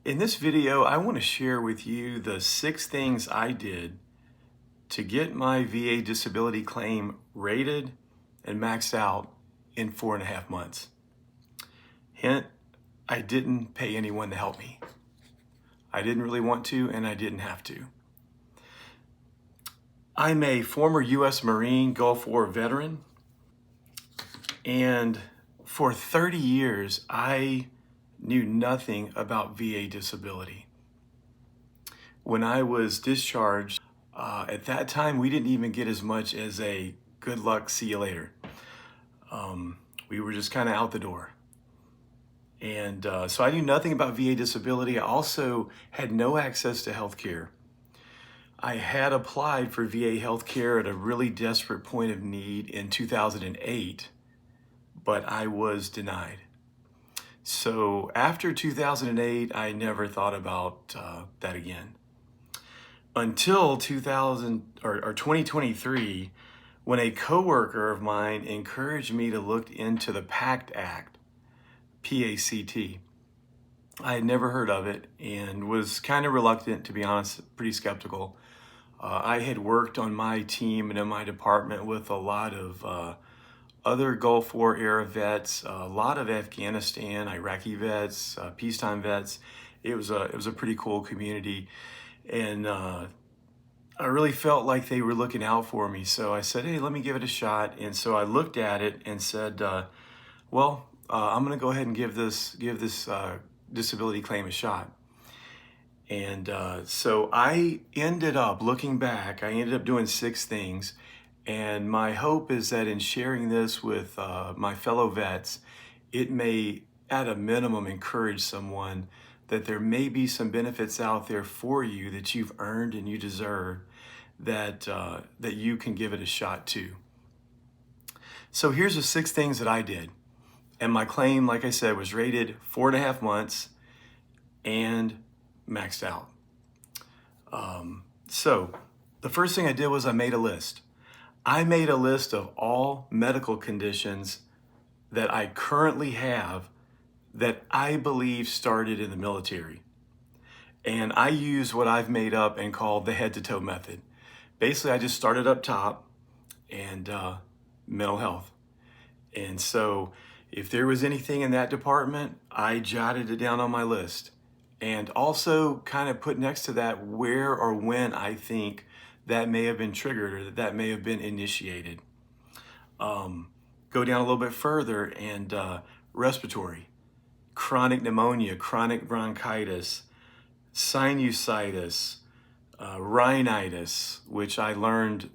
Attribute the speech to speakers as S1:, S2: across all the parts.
S1: In this video, I want to share with you the 6 things I did to get my VA disability claim rated and maxed out in 4.5 months. Hint, I didn't pay anyone to help me. I didn't really want to, and I didn't have to. I'm a former U.S. Marine Gulf War veteran, and for 30 years, I knew nothing about VA disability. When I was discharged, at that time, we didn't even get as much as a good luck, see you later. We were just kind of out the door. And so I knew nothing about VA disability. I also had no access to health care. I had applied for VA health care at a really desperate point of need in 2008, but I was denied. So after 2008, I never thought about that again. Until 2023, when a coworker of mine encouraged me to look into the Pact Act, PACT. I had never heard of it and was kind of reluctant, to be honest, pretty skeptical. I had worked on my team and in my department with a lot of other Gulf War era vets, a lot of Afghanistan, Iraqi vets, peacetime vets. It was a pretty cool community, and I really felt like they were looking out for me. So I said, hey, let me give it a shot. And so I looked at it and said, I'm going to go ahead and give this disability claim a shot. And so I ended up, looking back, I ended up doing 6 things. And my hope is that in sharing this with my fellow vets, it may, at a minimum, encourage someone that there may be some benefits out there for you that you've earned and you deserve, that you can give it a shot to. So here's the 6 things that I did. And my claim, like I said, was rated 4.5 months and maxed out. So the first thing I did was I made a list. I made a list of all medical conditions that I currently have that I believe started in the military. And I use what I've made up and called the head to toe method. Basically, I just started up top and mental health. And so if there was anything in that department, I jotted it down on my list. And also kind of put next to that where or when I think that may have been triggered or that may have been initiated. Go down a little bit further and respiratory, chronic pneumonia, chronic bronchitis, sinusitis, rhinitis, which I learned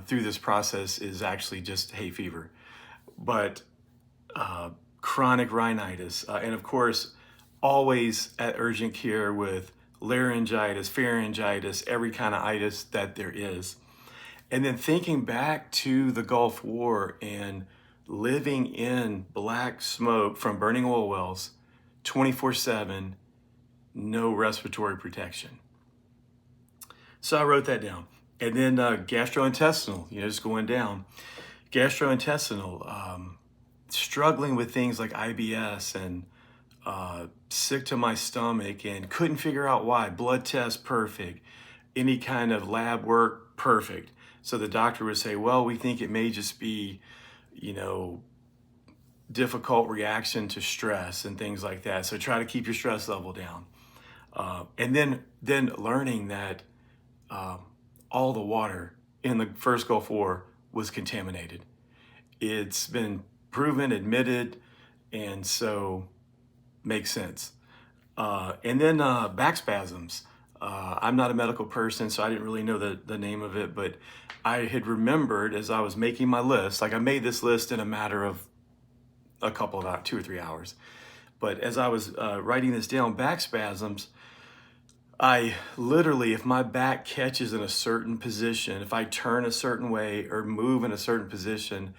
S1: through this process is actually just hay fever. But chronic rhinitis, and of course, always at urgent care with laryngitis, pharyngitis, every kind of itis that there is. And then thinking back to the Gulf War and living in black smoke from burning oil wells, 24/7, no respiratory protection. So I wrote that down. And then gastrointestinal, just going down. Gastrointestinal, struggling with things like IBS and sick to my stomach and couldn't figure out why. Blood test, perfect. Any kind of lab work, perfect. So the doctor would say, well, we think it may just be, difficult reaction to stress and things like that. So try to keep your stress level down. And then learning that all the water in the first Gulf War was contaminated. It's been proven, admitted, and so makes sense. And then back spasms. I'm not a medical person, so I didn't really know the name of it, but I had remembered as I was making my list, like I made this list in a matter of a couple of hours, 2 or 3 hours. But as I was writing this down, back spasms, I literally, if my back catches in a certain position, if I turn a certain way or move in a certain position,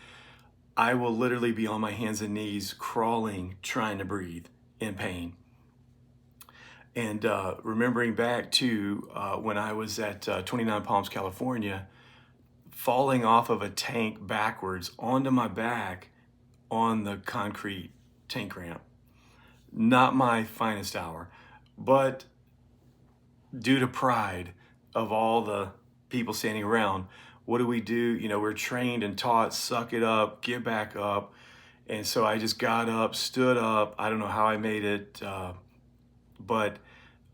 S1: I will literally be on my hands and knees crawling, trying to breathe in pain. And remembering back to when I was at 29 Palms, California, falling off of a tank backwards onto my back on the concrete tank ramp. Not my finest hour, But due to pride of all the people standing around, what do? We're trained and taught, suck it up, get back up. And so I just got up, stood up. I don't know how I made it, but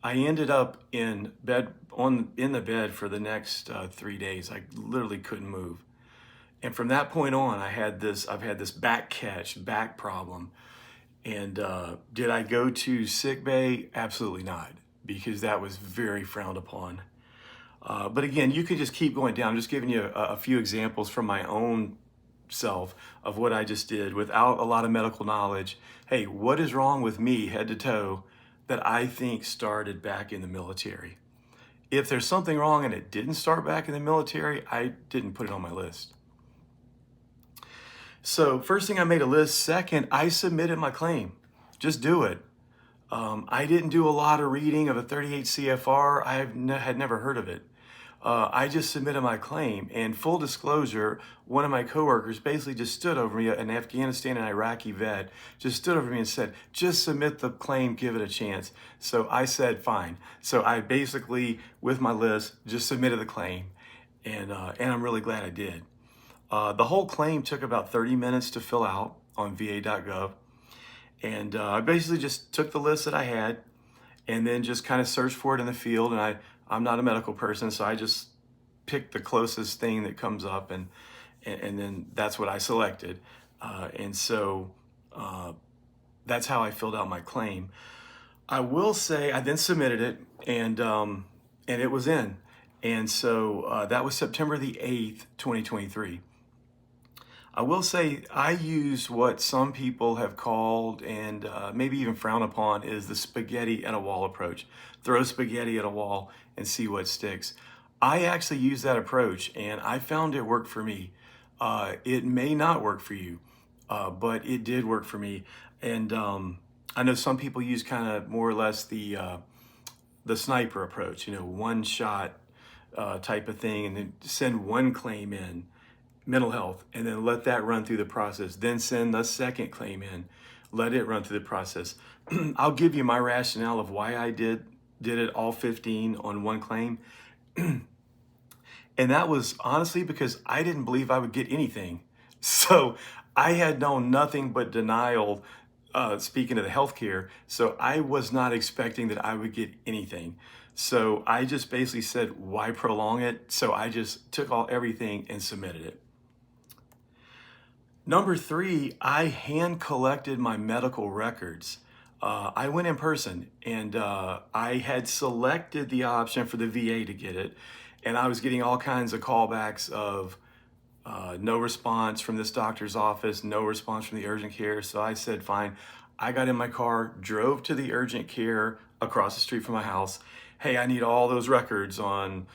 S1: I ended up in the bed for the next 3 days. I literally couldn't move. And from that point on, I've had this back problem. And did I go to sick bay? Absolutely not, because that was very frowned upon. But again, you can just keep going down. I'm just giving you a few examples from my own self of what I just did without a lot of medical knowledge. Hey, what is wrong with me head to toe that I think started back in the military? If there's something wrong and it didn't start back in the military, I didn't put it on my list. So first thing, I made a list. Second, I submitted my claim. Just do it. I didn't do a lot of reading of a 38 CFR. Had never heard of it. I just submitted my claim, and full disclosure, one of my coworkers basically just stood over me, an Afghanistan and Iraqi vet, just stood over me and said, just submit the claim, give it a chance. So I said, fine. So I basically, with my list, just submitted the claim, and I'm really glad I did. The whole claim took about 30 minutes to fill out on va.gov. And I basically just took the list that I had and then just kind of searched for it in the field. And I'm not a medical person, so I just picked the closest thing that comes up, and then that's what I selected. And so that's how I filled out my claim. I will say I then submitted it, and it was in. And so that was September the 8th, 2023. I will say I use what some people have called and maybe even frown upon is the spaghetti at a wall approach. Throw spaghetti at a wall and see what sticks. I actually use that approach, and I found it worked for me. It may not work for you, but it did work for me. And I know some people use kind of more or less the sniper approach, one shot type of thing, and then send one claim in, mental health, and then let that run through the process. Then send the second claim in, let it run through the process. I'll give you my rationale of why I did it all 15 on one claim. And that was honestly because I didn't believe I would get anything. So I had known nothing but denial, speaking of the healthcare. So I was not expecting that I would get anything. So I just basically said, why prolong it? So I just took everything and submitted it. Number 3, I hand collected my medical records. I went in person, and I had selected the option for the VA to get it. And I was getting all kinds of callbacks of no response from this doctor's office, no response from the urgent care. So I said, fine. I got in my car, drove to the urgent care across the street from my house. Hey, I need all those records on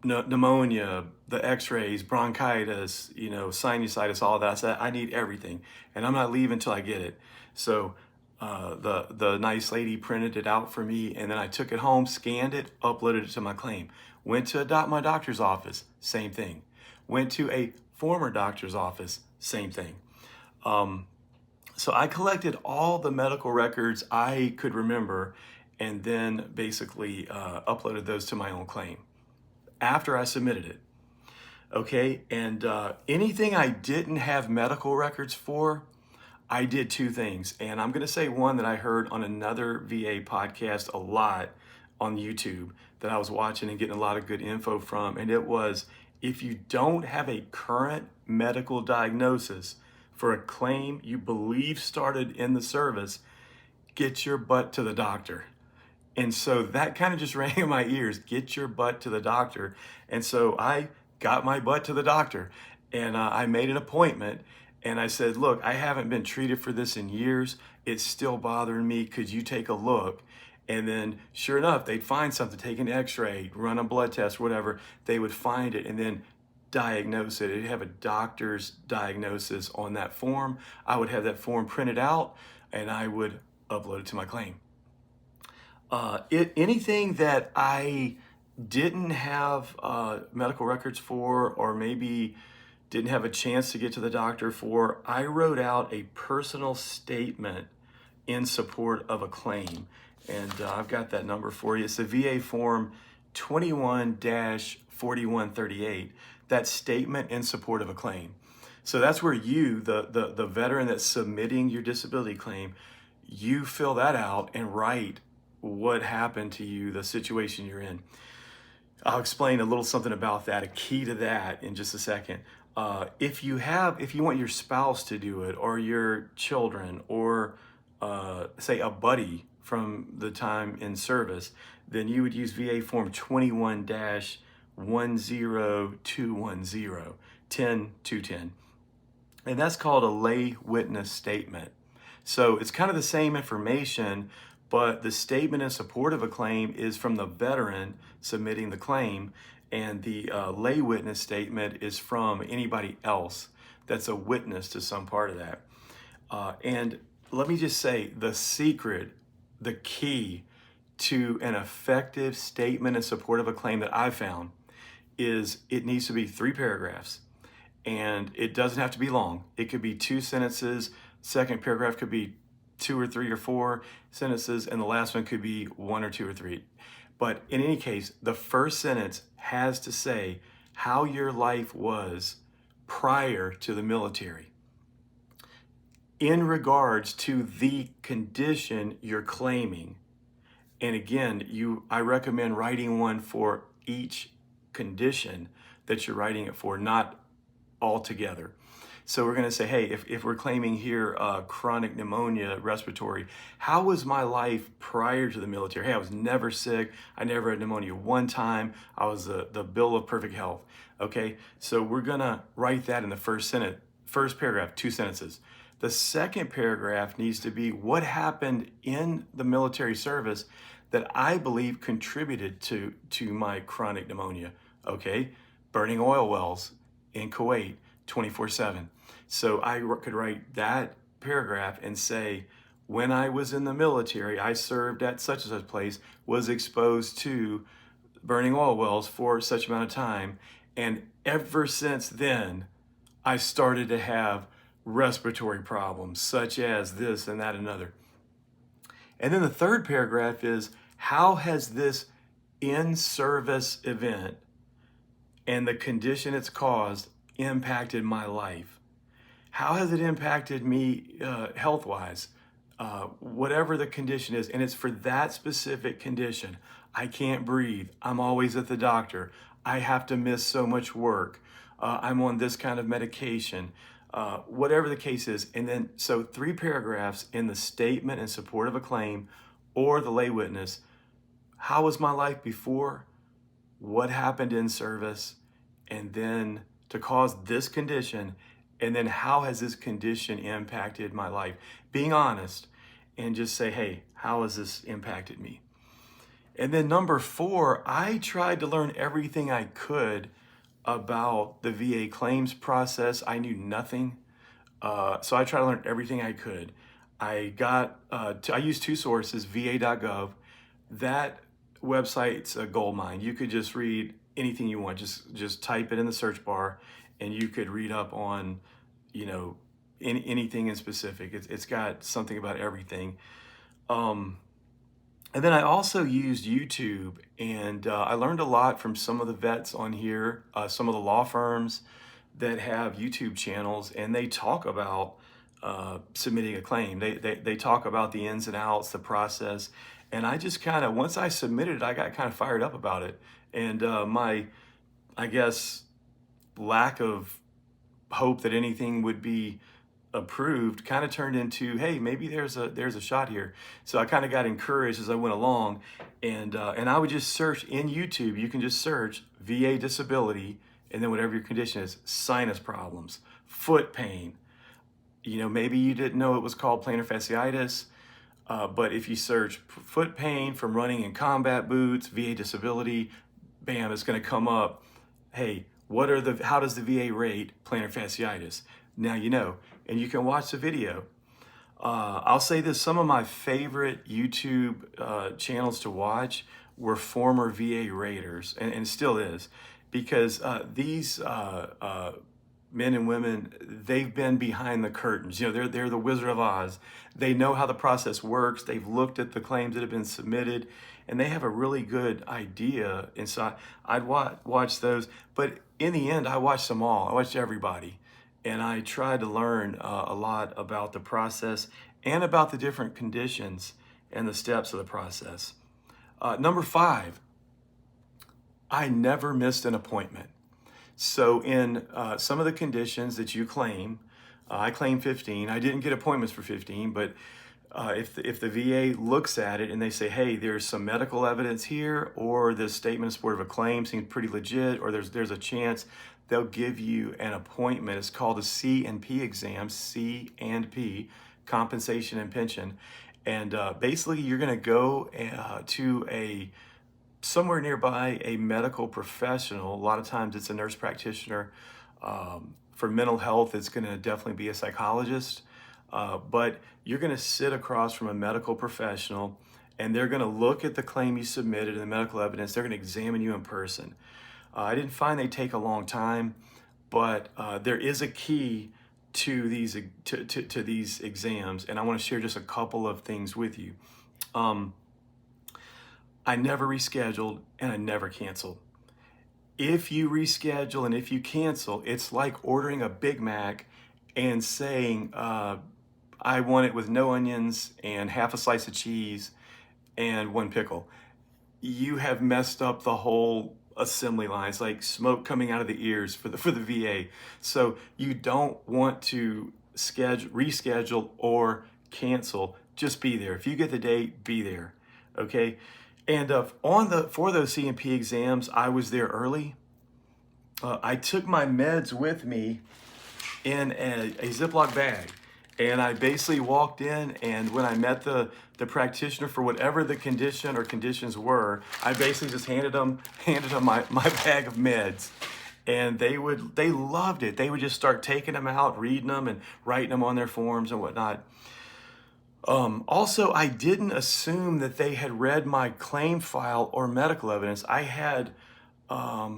S1: pneumonia, the x-rays, bronchitis, sinusitis, all that. So I need everything, and I'm not leaving until I get it. So the nice lady printed it out for me, and then I took it home, scanned it, uploaded it to my claim. Went to my doctor's office, same thing. Went to a former doctor's office, same thing. So I collected all the medical records I could remember, and then basically uploaded those to my own claim after I submitted it. Okay, and anything I didn't have medical records for, I did 2 things. And I'm gonna say one that I heard on another VA podcast a lot on YouTube that I was watching and getting a lot of good info from. And it was, if you don't have a current medical diagnosis for a claim you believe started in the service, get your butt to the doctor. And so that kind of just rang in my ears, get your butt to the doctor. And so I got my butt to the doctor, and I made an appointment, and I said, look, I haven't been treated for this in years. It's still bothering me. Could you take a look? And then sure enough, they'd find something, take an x-ray, run a blood test, whatever. They would find it and then diagnose it. It'd have a doctor's diagnosis on that form. I would have that form printed out, and I would upload it to my claim. Anything that I didn't have medical records for, or maybe didn't have a chance to get to the doctor for, I wrote out a personal statement in support of a claim. And I've got that number for you. It's the VA form 21-4138, that statement in support of a claim. So that's where you, the veteran that's submitting your disability claim, you fill that out and write what happened to you, the situation you're in. I'll explain a little something about that, a key to that in just a second. If you want your spouse to do it, or your children, or say a buddy from the time in service, then you would use VA form 21-10210, 10210. And that's called a lay witness statement. So it's kind of the same information, but the statement in support of a claim is from the veteran submitting the claim, and the lay witness statement is from anybody else that's a witness to some part of that. And let me just say, the secret, the key to an effective statement in support of a claim that I've found is it needs to be 3 paragraphs. And it doesn't have to be long. It could be 2 sentences. Second paragraph could be 2 or 3 or 4 sentences, and the last one could be 1 or 2 or 3. But in any case, the first sentence has to say how your life was prior to the military in regards to the condition you're claiming. And again, I recommend writing one for each condition that you're writing it for, not all together. So we're going to say, hey, if we're claiming here chronic pneumonia, respiratory, how was my life prior to the military? Hey, I was never sick. I never had pneumonia one time. I was the bill of perfect health. Okay, so we're going to write that in the first paragraph, 2 sentences. The second paragraph needs to be what happened in the military service that I believe contributed to my chronic pneumonia. Okay, burning oil wells in Kuwait 24/7. So I could write that paragraph and say, when I was in the military, I served at such and such place, was exposed to burning oil wells for such amount of time. And ever since then, I started to have respiratory problems, such as this and that and another. And then the third paragraph is, how has this in-service event and the condition it's caused impacted my life? How has it impacted me health-wise? Whatever the condition is, and it's for that specific condition. I can't breathe. I'm always at the doctor. I have to miss so much work. I'm on this kind of medication. Whatever the case is. And then, so 3 paragraphs in the statement in support of a claim or the lay witness. How was my life before? What happened in service? And then to cause this condition, and then how has this condition impacted my life? Being honest and just say, hey, how has this impacted me? And then number 4, I tried to learn everything I could about the VA claims process. I knew nothing. So I tried to learn everything I could. I used 2 sources, va.gov. That website's a goldmine. You could just read anything you want. Just type it in the search bar, and you could read up on, anything in specific. It's got something about everything. And then I also used YouTube, and I learned a lot from some of the vets on here, some of the law firms that have YouTube channels, and they talk about submitting a claim. They talk about the ins and outs, the process, and I just kind of, once I submitted it, I got kind of fired up about it. And my, I guess, lack of hope that anything would be approved kind of turned into, hey, maybe there's a shot here. So I kind of got encouraged as I went along, and I would just search in YouTube. You can just search VA disability, and then whatever your condition is, sinus problems, foot pain. Maybe you didn't know it was called plantar fasciitis, but if you search foot pain from running in combat boots, VA disability, bam, it's going to come up. Hey, how does the VA rate plantar fasciitis? Now you know, and you can watch the video. I'll say this, some of my favorite YouTube channels to watch were former VA raters, and still is, because these men and women, they've been behind the curtains. You know, they're the Wizard of Oz. They know how the process works. They've looked at the claims that have been submitted, and they have a really good idea. And so I'd watch those. But in the end, I watched them all. I watched everybody. And I tried to learn a lot about the process and about the different conditions and the steps of the process. Number 5, I never missed an appointment. So in some of the conditions that you claim, I claim 15. I didn't get appointments for 15, but if the VA looks at it and they say, hey, there's some medical evidence here, or this statement in support of a claim seems pretty legit, or there's a chance, they'll give you an appointment. It's called a C&P exam, C&P, compensation and pension. And basically you're gonna go to somewhere nearby a medical professional. A lot of times it's a nurse practitioner. For mental health, it's gonna definitely be a psychologist. But you're gonna sit across from a medical professional, and they're gonna look at the claim you submitted and the medical evidence. They're gonna examine you in person. I didn't find they take a long time, but there is a key to these these exams, and I want to share just a couple of things with you. I never rescheduled and I never canceled. If you reschedule and if you cancel, it's like ordering a Big Mac and saying, I want it with no onions and half a slice of cheese and 1 pickle. You have messed up the whole assembly line. It's like smoke coming out of the ears for the VA. So you don't want to reschedule or cancel. Just be there. If you get the date, be there. Okay. And for those C&P exams, I was there early. I took my meds with me in a Ziploc bag. And I basically walked in, and when I met the practitioner for whatever the condition or conditions were, I basically just handed them my bag of meds. And they loved it. They would just start taking them out, reading them, and writing them on their forms and whatnot. Also, I didn't assume that they had read my claim file or medical evidence. I had, a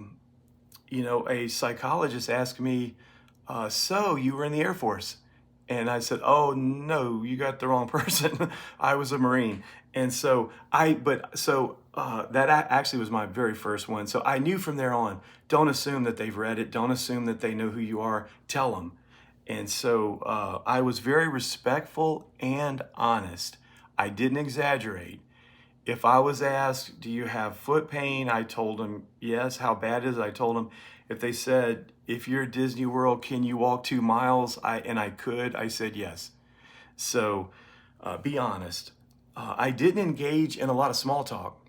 S1: psychologist ask me, so you were in the Air Force? And I said, oh no, you got the wrong person. I was a Marine. And so that actually was my very first one. So I knew from there on, don't assume that they've read it. Don't assume that they know who you are. Tell them. And so I was very respectful and honest. I didn't exaggerate. If I was asked, do you have foot pain? I told them, yes. How bad is it? I told them. If they said, if you're at Disney World, can you walk 2 miles? I could. I said yes. So be honest. I didn't engage in a lot of small talk.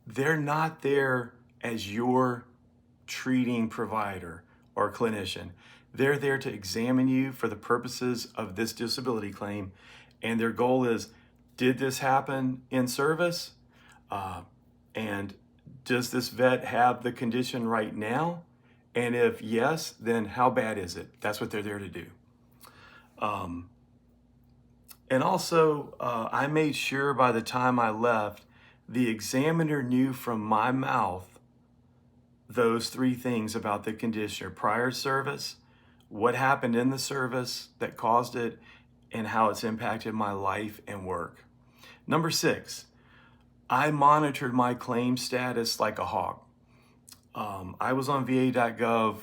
S1: They're not there as your treating provider or clinician. They're there to examine you for the purposes of this disability claim. And their goal is, did this happen in service? And does this vet have the condition right now? And if yes, then how bad is it? That's what they're there to do. And also, I made sure by the time I left, the examiner knew from my mouth those 3 things about the condition: prior service, what happened in the service that caused it, and how it's impacted my life and work. Number 6, I monitored my claim status like a hawk. I was on va.gov.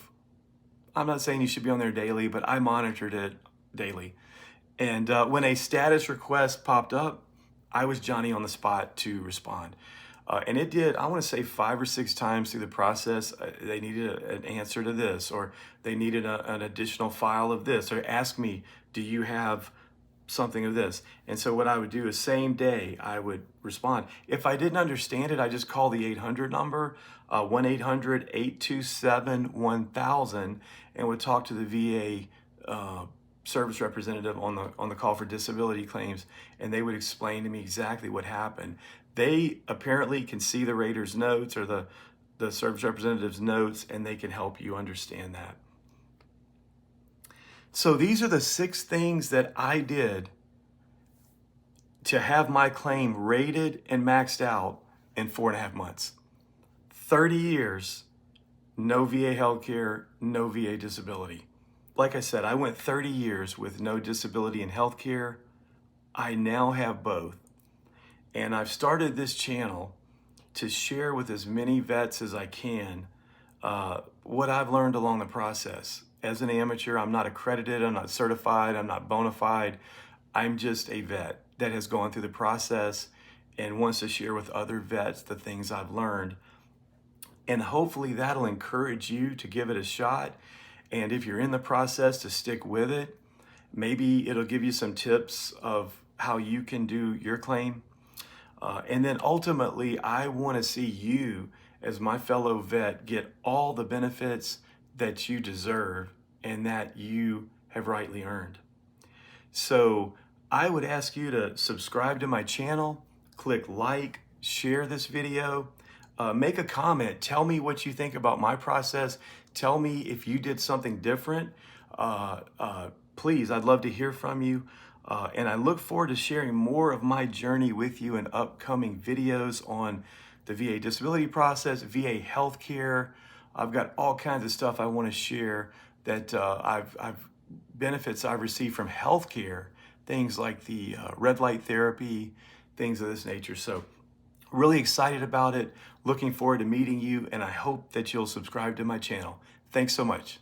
S1: I'm not saying you should be on there daily, but I monitored it daily. And when a status request popped up, I was Johnny on the spot to respond. And it did, I want to say 5 or 6 times through the process, they needed an answer to this, or they needed an additional file of this, or ask me, do you have something of this? And so what I would do is same day, I would respond. If I didn't understand it, I just call the 800 number, 1-800-827-1000, and would talk to the VA service representative on the call for disability claims, and they would explain to me exactly what happened. They apparently can see the rater's notes or the service representative's notes, and they can help you understand that. So these are the 6 things that I did to have my claim rated and maxed out in 4.5 months. 30 years no VA healthcare, no VA disability. Like I said, I went 30 years with no disability in healthcare. I now have both. And I've started this channel to share with as many vets as I can what I've learned along the process. As an amateur, I'm not accredited, I'm not certified, I'm not bona fide. I'm just a vet that has gone through the process and wants to share with other vets the things I've learned. And hopefully that'll encourage you to give it a shot. And if you're in the process, to stick with it. Maybe it'll give you some tips of how you can do your claim. And then ultimately, I want to see you, as my fellow vet, get all the benefits that you deserve and that you have rightly earned. So I would ask you to subscribe to my channel, click like, share this video, make a comment. Tell me what you think about my process. Tell me if you did something different. Please, I'd love to hear from you. And I look forward to sharing more of my journey with you in upcoming videos on the VA disability process, VA healthcare. I've got all kinds of stuff I want to share that I've benefits I've received from healthcare, things like the red light therapy, things of this nature. So really excited about it, looking forward to meeting you, and I hope that you'll subscribe to my channel. Thanks so much.